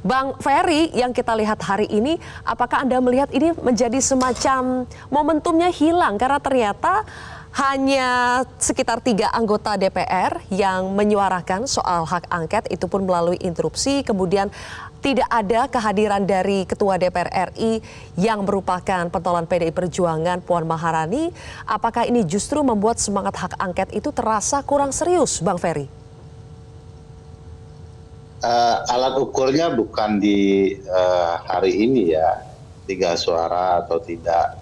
Bang Ferry, yang kita lihat hari ini, apakah Anda melihat ini menjadi semacam momentumnya hilang karena ternyata hanya sekitar 3 anggota DPR yang menyuarakan soal hak angket, itu pun melalui interupsi, kemudian tidak ada kehadiran dari Ketua DPR RI yang merupakan pentolan PDI Perjuangan, Puan Maharani. Apakah ini justru membuat semangat hak angket itu terasa kurang serius, Bang Ferry? Alat ukurnya bukan di hari ini ya, 3 suara atau tidak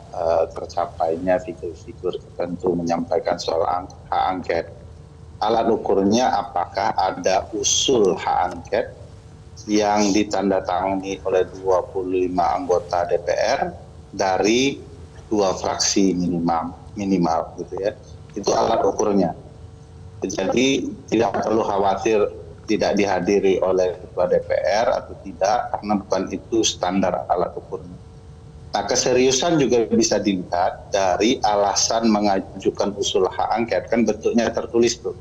tercapainya figur-figur tertentu menyampaikan soal hak angket. Alat ukurnya apakah ada usul hak angket yang ditandatangani oleh 25 anggota DPR dari 2 fraksi minimal gitu ya. Itu alat ukurnya. Jadi tidak perlu khawatir tidak dihadiri oleh Ketua DPR atau tidak, karena bukan itu standar alat ukurnya. Nah, keseriusan juga bisa dilihat dari alasan mengajukan usul hak angket, kan bentuknya tertulis tuh.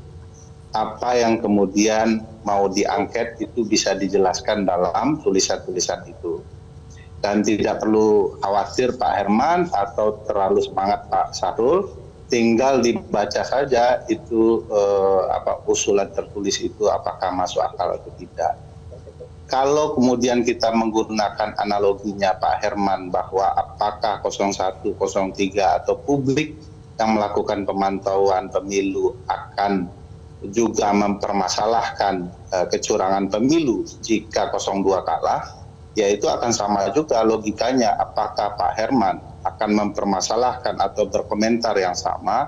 Apa yang kemudian mau diangket itu bisa dijelaskan dalam tulisan-tulisan itu. Dan tidak perlu khawatir Pak Herman atau terlalu semangat Pak Sahrul, tinggal dibaca saja itu usulan tertulis itu apakah masuk akal atau tidak. Kalau kemudian kita menggunakan analoginya Pak Herman bahwa apakah 01, 03 atau publik yang melakukan pemantauan pemilu akan juga mempermasalahkan kecurangan pemilu jika 02 kalah, ya itu akan sama juga logikanya, apakah Pak Herman akan mempermasalahkan atau berkomentar yang sama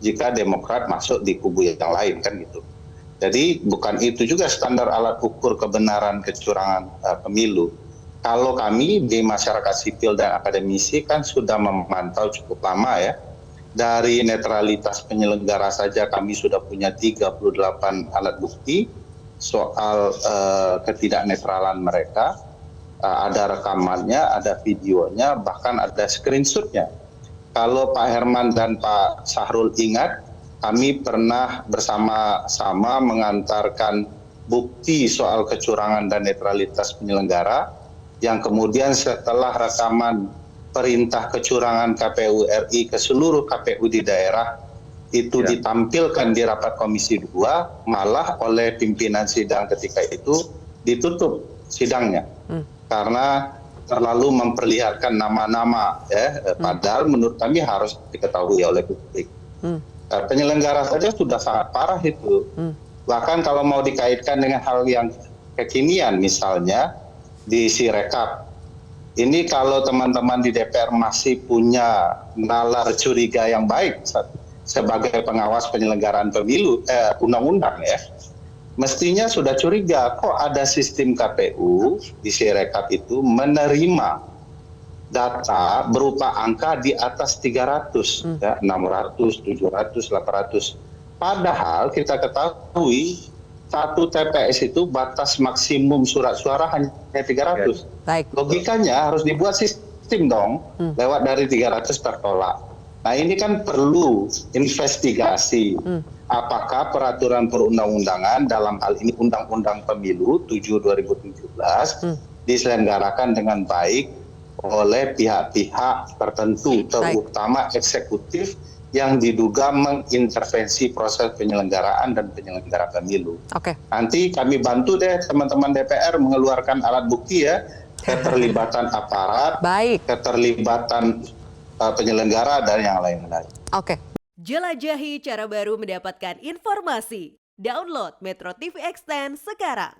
jika Demokrat masuk di kubu yang lain, kan gitu. Jadi bukan itu juga standar alat ukur kebenaran kecurangan pemilu. Kalau kami di masyarakat sipil dan akademisi kan sudah memantau cukup lama ya. Dari netralitas penyelenggara saja kami sudah punya 38 alat bukti soal ketidaknetralan mereka. Ada rekamannya, ada videonya, bahkan ada screenshotnya. Kalau Pak Herman dan Pak Sahrul ingat, kami pernah bersama-sama mengantarkan bukti soal kecurangan dan netralitas penyelenggara, yang kemudian setelah rekaman perintah kecurangan KPU RI ke seluruh KPU di daerah itu ditampilkan di rapat Komisi 2, malah oleh pimpinan sidang ketika itu ditutup sidangnya. Karena terlalu memperlihatkan nama-nama ya, padahal menurut kami harus diketahui oleh publik. Penyelenggara saja sudah sangat parah itu. Bahkan kalau mau dikaitkan dengan hal yang kekinian, misalnya di Sirekap, ini kalau teman-teman di DPR masih punya nalar curiga yang baik sebagai pengawas penyelenggaraan pemilu, undang-undang ya, mestinya sudah curiga kok ada sistem KPU di Sirekap itu menerima data berupa angka di atas 300, ya, 600, 700, 800. Padahal kita ketahui satu TPS itu batas maksimum surat suara hanya 300. Baik. Logikanya harus dibuat sistem dong, lewat dari 300 tertolak. Nah ini kan perlu investigasi. Apakah peraturan perundang-undangan dalam hal ini Undang-Undang Pemilu 7/2017 diselenggarakan dengan baik oleh pihak-pihak tertentu, terutama eksekutif yang diduga mengintervensi proses penyelenggaraan dan penyelenggara pemilu. Nanti kami bantu deh teman-teman DPR mengeluarkan alat bukti ya, keterlibatan aparat, keterlibatan penyelenggara dan yang lain-lain. Jelajahi cara baru mendapatkan informasi. Download Metro TV Extend sekarang.